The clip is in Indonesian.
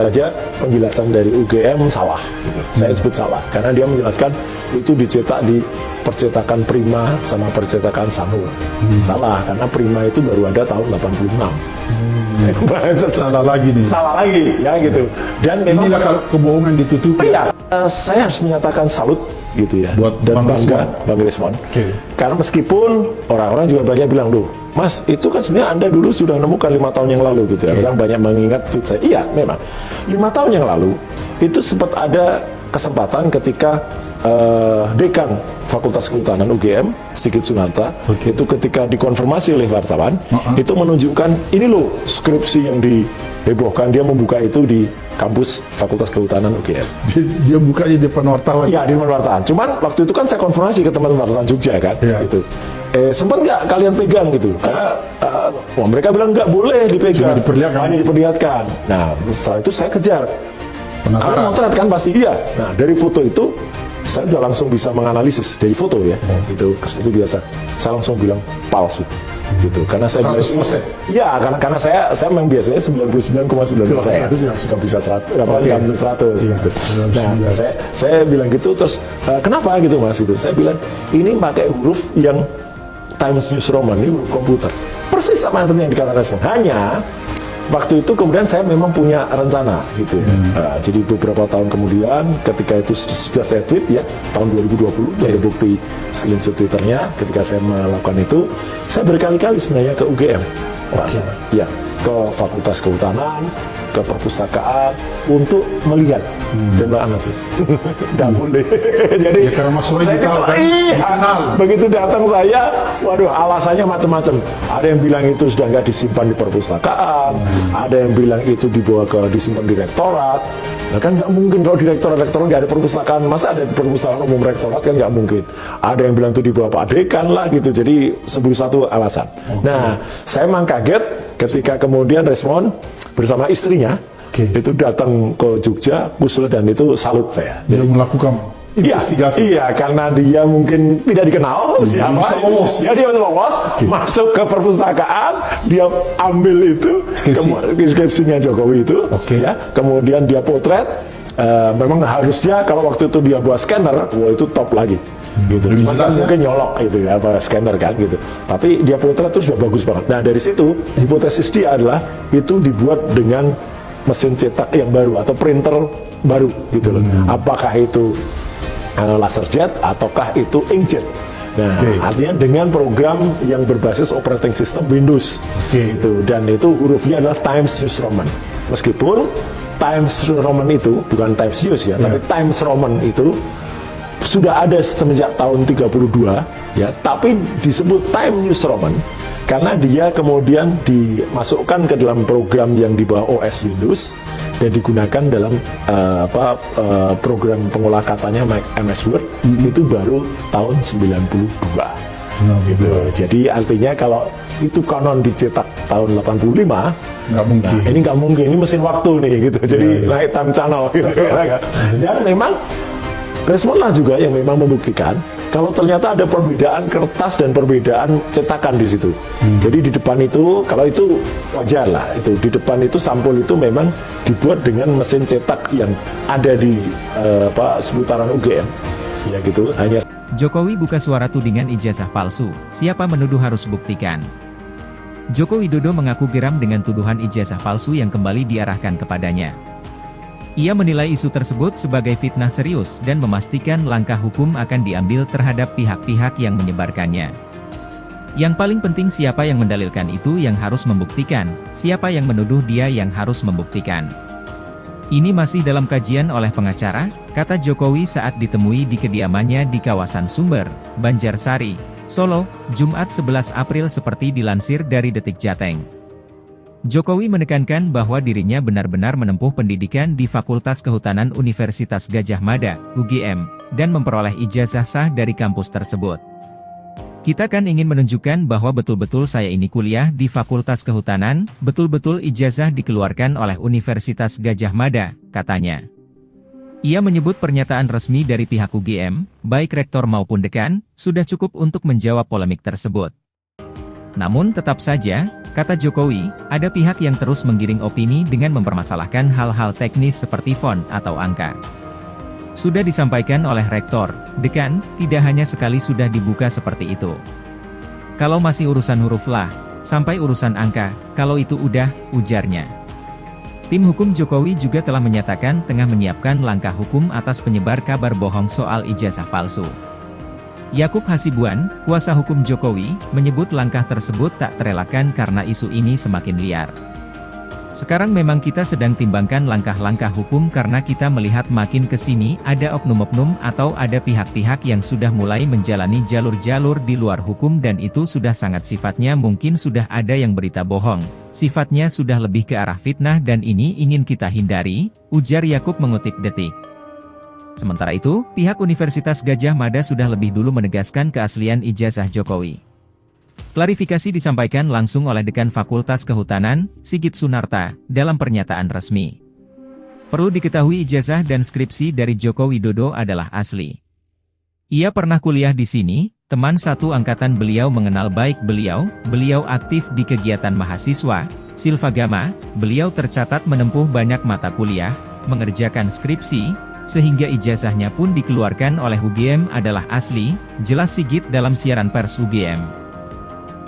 saja penjelasan dari UGM salah gitu. Saya sebut salah karena dia menjelaskan itu dicetak di percetakan Prima sama percetakan Sanur. Salah karena Prima itu baru ada tahun 86. Salah lagi nih. Salah lagi ya gitu. Dan memang inilah kalau kebohongan ditutupi. Iya, saya harus menyatakan salut gitu ya, buat dan Bang bangga Rismon. Bang Rismon. Okay. Karena meskipun orang-orang juga banyak bilang, "Duh, Mas, itu kan sebenarnya Anda dulu sudah nemukan 5 tahun yang lalu," gitu ya. Orang banyak mengingat tweet saya. Iya, memang 5 tahun yang lalu itu sempat ada kesempatan ketika dekan Fakultas Kehutanan UGM Sigit Sunarta itu ketika dikonfirmasi oleh wartawan itu menunjukkan ini loh skripsi yang dihebohkan, dia membuka itu di kampus Fakultas Kehutanan UGM. Dia buka di depan wartawan. Iya, di depan wartawan. Cuman waktu itu kan saya konfirmasi ke teman-teman wartawan Jogja kan, gitu. Sempat nggak kalian pegang gitu? Karena mereka bilang nggak boleh dipegang, hanya diperlihatkan. Nah, setelah itu saya kejar. Karena motret kan pasti iya. Nah, dari foto itu saya sudah langsung bisa menganalisis dari foto ya, itu seperti biasa. Saya langsung bilang palsu, gitu. Karena saya 100%. Iya, karena saya memang biasanya 99,9% suka bisa 100, gitu. Nah, saya bilang gitu terus kenapa gitu Mas itu? Saya bilang ini pakai huruf yang Times New Roman, ini huruf komputer. Persis sama yang dikatakan Rismon. Hanya waktu itu kemudian saya memang punya rencana gitu ya. Jadi beberapa tahun kemudian ketika itu sudah saya tweet ya tahun 2020 ada bukti screenshot Twitternya ketika saya melakukan itu saya berkali-kali sebenarnya ke UGM. Ya, ke Fakultas Kehutanan, ke perpustakaan untuk melihat dan sih. Namun deh. Jadi ya, karena masalahnya begitu datang saya, waduh alasannya macam-macam. Ada yang bilang itu sudah nggak disimpan di perpustakaan, ada yang bilang itu disimpan di rektorat. Nah kan nggak mungkin kalau di rektorat nggak ada perpustakaan, masa ada di perpustakaan umum rektorat kan nggak mungkin. Ada yang bilang itu di bawah Pak Dekan lah gitu. Jadi sebut satu alasan. Nah, saya memang kaget ketika kemudian Rismon bersama istrinya itu datang ke Jogja, usul dan itu salut saya. Dia melakukan investigasi. Iya, karena dia mungkin tidak dikenal siapa. Bisa lolos. Ya, dia bisa lolos, masuk ke perpustakaan, dia ambil itu skripsinya Jokowi itu, ya, kemudian dia potret. Memang harusnya kalau waktu itu dia buat scanner, wah itu top lagi. Gitu. Cuma kan mungkin nyolok gitu ya, apa scanner kan gitu. Tapi dia potret itu sudah bagus banget. Nah dari situ hipotesis dia adalah itu dibuat dengan mesin cetak yang baru atau printer baru gitu loh. Apakah itu laserjet ataukah itu inkjet? Nah, artinya dengan program yang berbasis operating system Windows, gitu. Dan itu hurufnya adalah Times New Roman. Meskipun Times New Roman itu bukan Times News ya, tapi Times Roman itu sudah ada semenjak tahun 32 ya, tapi disebut Times New Roman karena dia kemudian dimasukkan ke dalam program yang di bawah OS Windows dan digunakan dalam program pengolah katanya MS Word itu baru tahun 92. Gitu. Jadi artinya kalau itu konon dicetak tahun 85, nggak mungkin. Nah, ini nggak mungkin, ini mesin waktu nih gitu. Jadi naik time channel gitu. Dan memang Rismon lah juga yang memang membuktikan kalau ternyata ada perbedaan kertas dan perbedaan cetakan di situ. Jadi di depan itu, kalau itu wajar lah, itu di depan itu sampul itu memang dibuat dengan mesin cetak yang ada di seputaran UGM. Ya gitu, hanya. Jokowi buka suara tudingan ijazah palsu. Siapa menuduh harus buktikan. Joko Widodo mengaku geram dengan tuduhan ijazah palsu yang kembali diarahkan kepadanya. Ia menilai isu tersebut sebagai fitnah serius dan memastikan langkah hukum akan diambil terhadap pihak-pihak yang menyebarkannya. Yang paling penting siapa yang mendalilkan itu yang harus membuktikan, siapa yang menuduh dia yang harus membuktikan. Ini masih dalam kajian oleh pengacara, kata Jokowi saat ditemui di kediamannya di kawasan Sumber, Banjarsari, Solo, Jumat 11 April seperti dilansir dari Detik Jateng. Jokowi menekankan bahwa dirinya benar-benar menempuh pendidikan di Fakultas Kehutanan Universitas Gadjah Mada, UGM, dan memperoleh ijazah sah dari kampus tersebut. Kita kan ingin menunjukkan bahwa betul-betul saya ini kuliah di Fakultas Kehutanan, betul-betul ijazah dikeluarkan oleh Universitas Gadjah Mada, katanya. Ia menyebut pernyataan resmi dari pihak UGM, baik rektor maupun dekan, sudah cukup untuk menjawab polemik tersebut. Namun tetap saja, Kata Jokowi, ada pihak yang terus menggiring opini dengan mempermasalahkan hal-hal teknis seperti font atau angka. Sudah disampaikan oleh Rektor, Dekan, tidak hanya sekali sudah dibuka seperti itu. Kalau masih urusan huruf lah, sampai urusan angka, kalau itu udah, ujarnya. Tim hukum Jokowi juga telah menyatakan tengah menyiapkan langkah hukum atas penyebar kabar bohong soal ijazah palsu. Yakub Hasibuan, kuasa hukum Jokowi, menyebut langkah tersebut tak terelakkan karena isu ini semakin liar. Sekarang memang kita sedang timbangkan langkah-langkah hukum karena kita melihat makin ke sini ada oknum-oknum atau ada pihak-pihak yang sudah mulai menjalani jalur-jalur di luar hukum dan itu sudah sangat sifatnya mungkin sudah ada yang berita bohong, sifatnya sudah lebih ke arah fitnah dan ini ingin kita hindari, ujar Yakub mengutip Detik. Sementara itu, pihak Universitas Gadjah Mada sudah lebih dulu menegaskan keaslian ijazah Jokowi. Klarifikasi disampaikan langsung oleh Dekan Fakultas Kehutanan, Sigit Sunarta, dalam pernyataan resmi. Perlu diketahui ijazah dan skripsi dari Joko Widodo adalah asli. Ia pernah kuliah di sini, teman satu angkatan beliau mengenal baik beliau aktif di kegiatan mahasiswa, Silvagama, beliau tercatat menempuh banyak mata kuliah, mengerjakan skripsi, sehingga ijazahnya pun dikeluarkan oleh UGM adalah asli, jelas Sigit dalam siaran pers UGM.